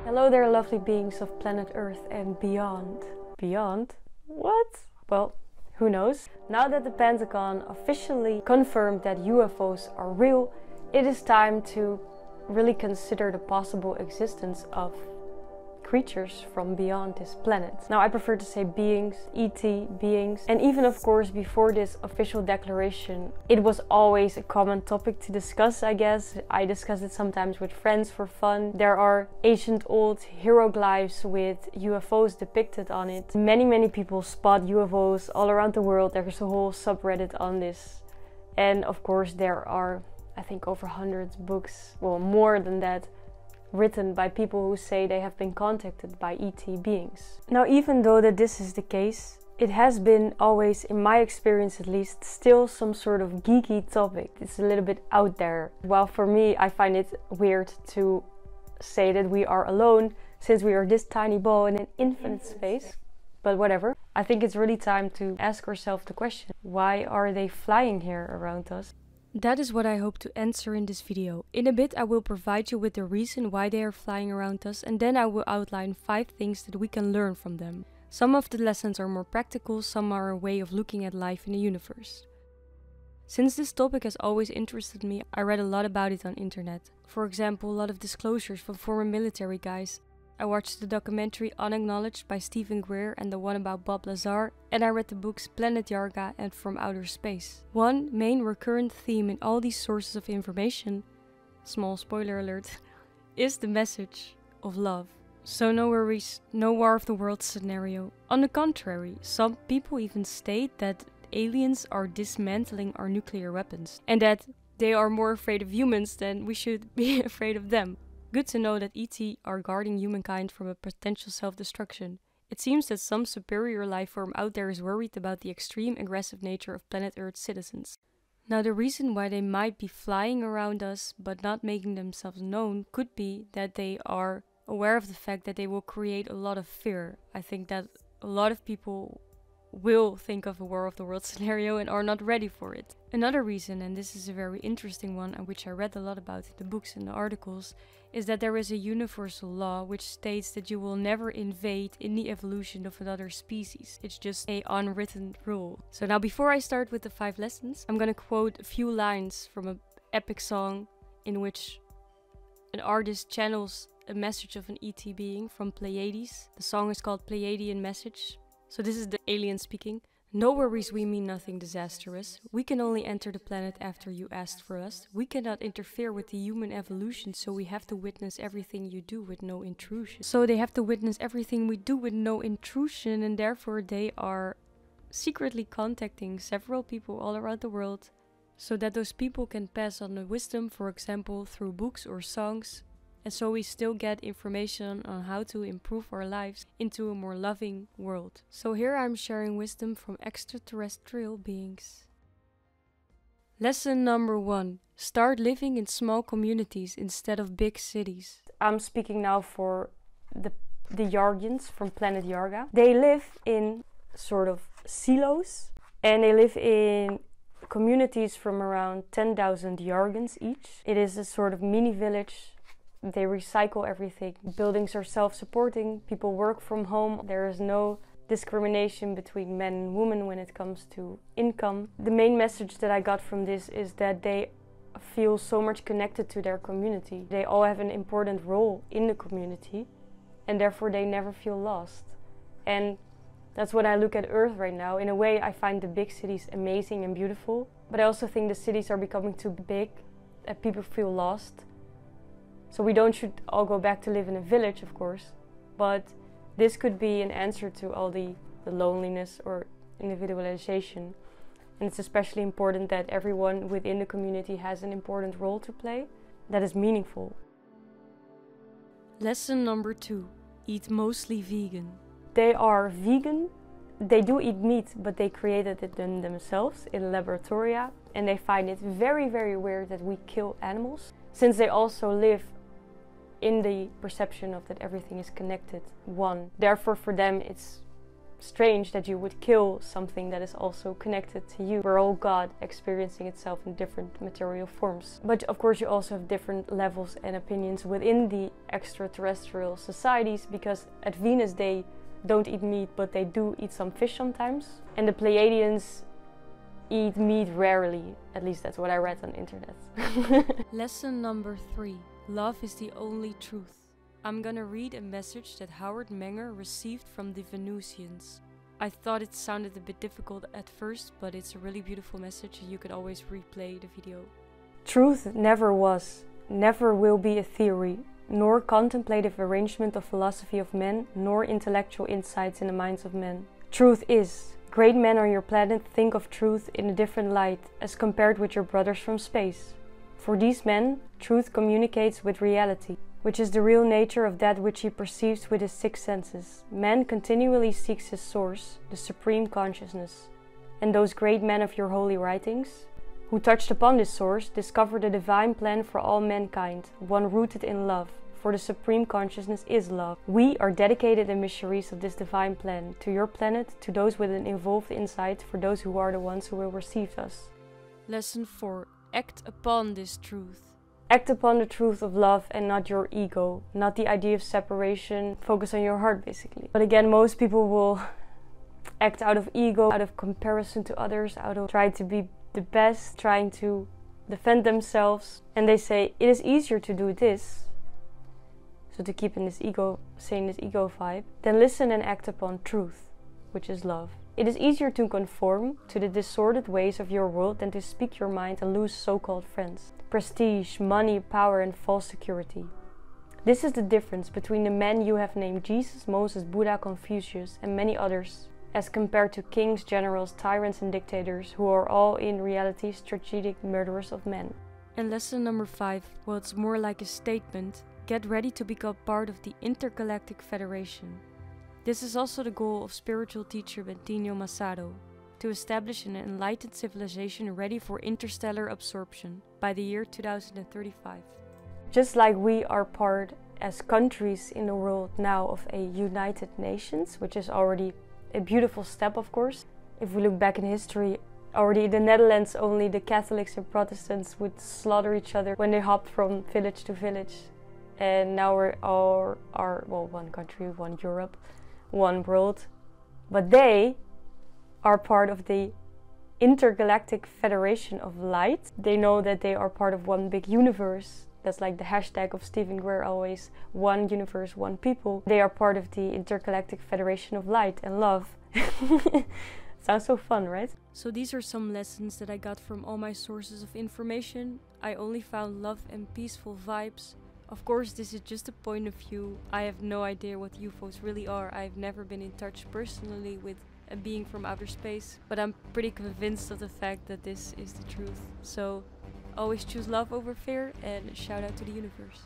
Hello there, lovely beings of planet Earth and beyond. Beyond? What? Well, who knows? Now that the Pentagon officially confirmed that UFOs are real, it is time to really consider the possible existence of creatures from beyond this planet. Now, I prefer to say beings, ET beings, and even of course before this official declaration, it was always a common topic to discuss, I guess. I discuss it sometimes with friends for fun. There are ancient old hieroglyphs with UFOs depicted on it. Many people spot UFOs all around the world. There's a whole subreddit on this. And of course there are, I think, over 100 books, well, more than that, written by people who say they have been contacted by ET beings. Now, even though that this is the case, it has been always, in my experience at least, still some sort of geeky topic. It's a little bit out there. While for me, I find it weird to say that we are alone, since we are this tiny ball in an infinite space. But whatever. I think it's really time to ask ourselves the question, why are they flying here around us? That is what I hope to answer in this video. In a bit I will provide you with the reason why they are flying around us, and then I will outline 5 things that we can learn from them. Some of the lessons are more practical, some are a way of looking at life in the universe. Since this topic has always interested me, I read a lot about it on internet. For example, a lot of disclosures from former military guys. I watched the documentary Unacknowledged by Stephen Greer and the one about Bob Lazar, and I read the books Planet Yarga and From Outer Space. One main recurrent theme in all these sources of information, small spoiler alert, is the message of love. So no worries, no War of the Worlds scenario. On the contrary, some people even state that aliens are dismantling our nuclear weapons and that they are more afraid of humans than we should be afraid of them. Good to know that ET are guarding humankind from a potential self-destruction. It seems that some superior life form out there is worried about the extreme aggressive nature of planet Earth's citizens. Now, the reason why they might be flying around us but not making themselves known could be that they are aware of the fact that they will create a lot of fear. I think that a lot of people will think of a War of the Worlds scenario and are not ready for it. Another reason, and this is a very interesting one and which I read a lot about in the books and the articles, is that there is a universal law which states that you will never invade in the evolution of another species. It's just an unwritten rule. So now, before I start with the 5 lessons, I'm gonna quote a few lines from an epic song in which an artist channels a message of an ET being from Pleiades. The song is called Pleiadian Message. So this is the alien speaking. No worries, we mean nothing disastrous. We can only enter the planet after you asked for us. We cannot interfere with the human evolution, so we have to witness everything you do with no intrusion. So they have to witness everything we do with no intrusion, and therefore they are secretly contacting several people all around the world, so that those people can pass on the wisdom, for example, through books or songs. And so we still get information on how to improve our lives into a more loving world. So here I'm sharing wisdom from extraterrestrial beings. Lesson number 1. Start living in small communities instead of big cities. I'm speaking now for the Yargians from planet Yarga. They live in sort of silos, and they live in communities from around 10,000 Yargans each. It is a sort of mini village. They recycle everything. Buildings are self-supporting. People work from home. There is no discrimination between men and women when it comes to income. The main message that I got from this is that they feel so much connected to their community. They all have an important role in the community, and therefore they never feel lost. And that's what I look at Earth right now. In a way, I find the big cities amazing and beautiful, but I also think the cities are becoming too big, that people feel lost. So we should all go back to live in a village, of course, but this could be an answer to all the loneliness or individualization. And it's especially important that everyone within the community has an important role to play that is meaningful. Lesson number 2. Eat mostly vegan. They are vegan. They do eat meat, but they created it themselves in laboratoria, and they find it very, very weird that we kill animals, since they also live in the perception of that everything is connected, one. Therefore for them it's strange that you would kill something that is also connected to you. We're all God experiencing itself in different material forms. But of course you also have different levels and opinions within the extraterrestrial societies, because at Venus they don't eat meat, but they do eat some fish sometimes. And the Pleiadians eat meat rarely. At least that's what I read on the internet. Lesson number 3. Love is the only truth. I'm gonna read a message that Howard Menger received from the Venusians. I thought it sounded a bit difficult at first, but it's a really beautiful message and you can always replay the video. Truth never was, never will be a theory, nor contemplative arrangement of philosophy of men, nor intellectual insights in the minds of men. Truth is. Great men on your planet think of truth in a different light as compared with your brothers from space. For these men, truth communicates with reality, which is the real nature of that which he perceives with his six senses. Man continually seeks his source, the supreme consciousness. And those great men of your holy writings, who touched upon this source, discovered a divine plan for all mankind, one rooted in love, for the supreme consciousness is love. We are dedicated emissaries of this divine plan, to your planet, to those with an evolved insight, for those who are the ones who will receive us. Lesson 4. Act upon this truth. Act upon the truth of love and not your ego, not the idea of separation. Focus on your heart, basically. But again, most people will act out of ego, out of comparison to others, out of trying to be the best, trying to defend themselves. And they say, it is easier to do this, so to keep in this ego, saying this ego vibe, then listen and act upon truth, which is love. It is easier to conform to the disordered ways of your world than to speak your mind and lose so-called friends. Prestige, money, power and false security. This is the difference between the men you have named Jesus, Moses, Buddha, Confucius and many others, as compared to kings, generals, tyrants and dictators who are all in reality strategic murderers of men. And lesson number 5, well, it's more like a statement. Get ready to become part of the Intergalactic Federation. This is also the goal of spiritual teacher Bentinho Massaro, to establish an enlightened civilization ready for interstellar absorption by the year 2035. Just like we are part as countries in the world now of a United Nations, which is already a beautiful step, of course. If we look back in history, already in the Netherlands only the Catholics and Protestants would slaughter each other when they hopped from village to village. And now we're all well, one country, one Europe, one world. But they are part of the Intergalactic Federation of Light. They know that they are part of one big universe. That's like the hashtag of Stephen Greer always, one universe, one people. They are part of the Intergalactic Federation of Light and Love. Sounds so fun, right? So these are some lessons that I got from all my sources of information. I only found love and peaceful vibes. Of course, this is just a point of view. I have no idea what UFOs really are. I've never been in touch personally with a being from outer space, but I'm pretty convinced of the fact that this is the truth. So always choose love over fear, and shout out to the universe.